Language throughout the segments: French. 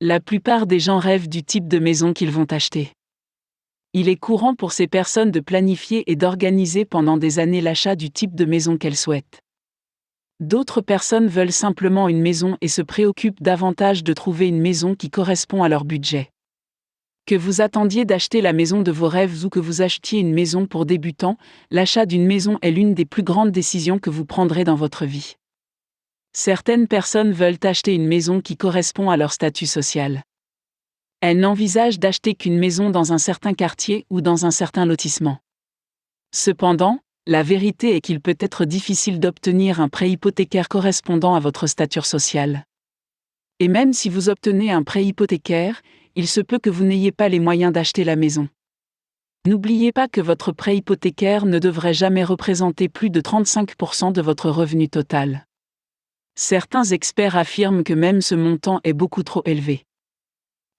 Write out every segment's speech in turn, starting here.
La plupart des gens rêvent du type de maison qu'ils vont acheter. Il est courant pour ces personnes de planifier et d'organiser pendant des années l'achat du type de maison qu'elles souhaitent. D'autres personnes veulent simplement une maison et se préoccupent davantage de trouver une maison qui correspond à leur budget. Que vous attendiez d'acheter la maison de vos rêves ou que vous achetiez une maison pour débutants, l'achat d'une maison est l'une des plus grandes décisions que vous prendrez dans votre vie. Certaines personnes veulent acheter une maison qui correspond à leur statut social. Elles n'envisagent d'acheter qu'une maison dans un certain quartier ou dans un certain lotissement. Cependant, la vérité est qu'il peut être difficile d'obtenir un prêt hypothécaire correspondant à votre statut social. Et même si vous obtenez un prêt hypothécaire, il se peut que vous n'ayez pas les moyens d'acheter la maison. N'oubliez pas que votre prêt hypothécaire ne devrait jamais représenter plus de 35% de votre revenu total. Certains experts affirment que même ce montant est beaucoup trop élevé.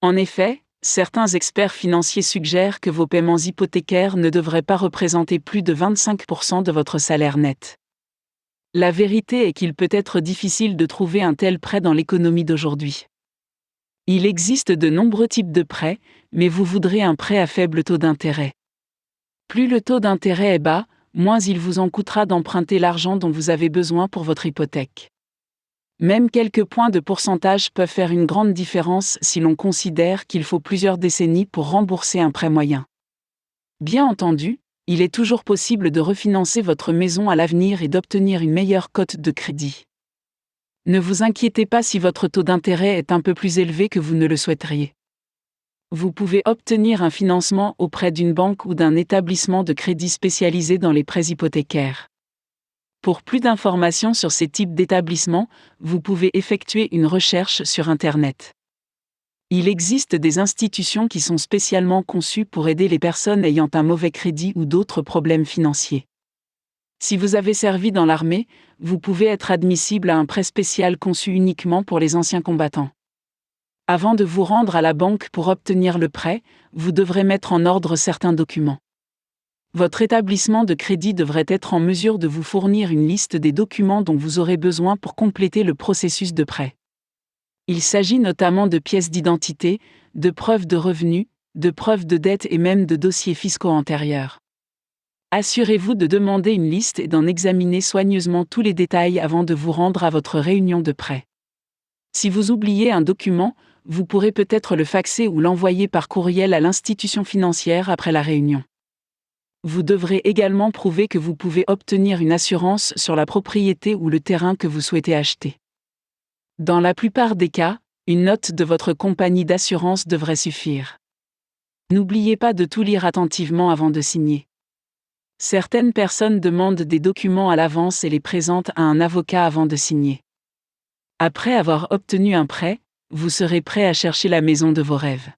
En effet, certains experts financiers suggèrent que vos paiements hypothécaires ne devraient pas représenter plus de 25% de votre salaire net. La vérité est qu'il peut être difficile de trouver un tel prêt dans l'économie d'aujourd'hui. Il existe de nombreux types de prêts, mais vous voudrez un prêt à faible taux d'intérêt. Plus le taux d'intérêt est bas, moins il vous en coûtera d'emprunter l'argent dont vous avez besoin pour votre hypothèque. Même quelques points de pourcentage peuvent faire une grande différence si l'on considère qu'il faut plusieurs décennies pour rembourser un prêt moyen. Bien entendu, il est toujours possible de refinancer votre maison à l'avenir et d'obtenir une meilleure cote de crédit. Ne vous inquiétez pas si votre taux d'intérêt est un peu plus élevé que vous ne le souhaiteriez. Vous pouvez obtenir un financement auprès d'une banque ou d'un établissement de crédit spécialisé dans les prêts hypothécaires. Pour plus d'informations sur ces types d'établissements, vous pouvez effectuer une recherche sur Internet. Il existe des institutions qui sont spécialement conçues pour aider les personnes ayant un mauvais crédit ou d'autres problèmes financiers. Si vous avez servi dans l'armée, vous pouvez être admissible à un prêt spécial conçu uniquement pour les anciens combattants. Avant de vous rendre à la banque pour obtenir le prêt, vous devrez mettre en ordre certains documents. Votre établissement de crédit devrait être en mesure de vous fournir une liste des documents dont vous aurez besoin pour compléter le processus de prêt. Il s'agit notamment de pièces d'identité, de preuves de revenus, de preuves de dette et même de dossiers fiscaux antérieurs. Assurez-vous de demander une liste et d'en examiner soigneusement tous les détails avant de vous rendre à votre réunion de prêt. Si vous oubliez un document, vous pourrez peut-être le faxer ou l'envoyer par courriel à l'institution financière après la réunion. Vous devrez également prouver que vous pouvez obtenir une assurance sur la propriété ou le terrain que vous souhaitez acheter. Dans la plupart des cas, une note de votre compagnie d'assurance devrait suffire. N'oubliez pas de tout lire attentivement avant de signer. Certaines personnes demandent des documents à l'avance et les présentent à un avocat avant de signer. Après avoir obtenu un prêt, vous serez prêt à chercher la maison de vos rêves.